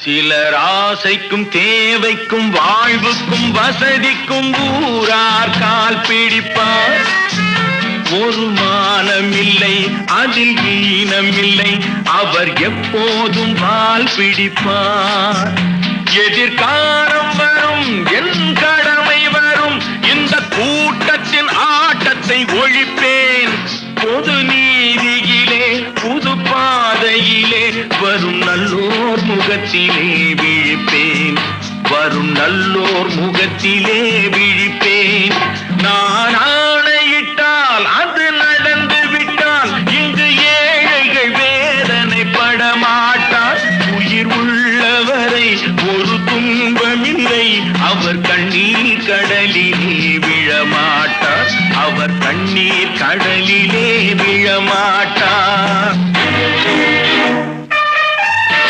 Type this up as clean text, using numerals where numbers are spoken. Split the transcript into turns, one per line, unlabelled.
சிலர் ஆசைக்கும் தேவைக்கும் வாழ்வுக்கும் வசதிக்கும் ஊரார் கால் பிடிப்பார். ஒரு மானமில்லை அதில் ஈனமில்லை, அவர் எப்போதும் வால் பிடிப்பார். எதிர்காலம் வரும் என் கடமை வரும், இந்த கூட்டத்தின் ஆட்டத்தை ஒழிப்பேன். பொது நீதியிலே புது பாதையிலே வரும் நல்லோர் முகத்திலே விழிப்பேன். வரும் நல்லோர் முகத்திலே விழிப்பேன். நான்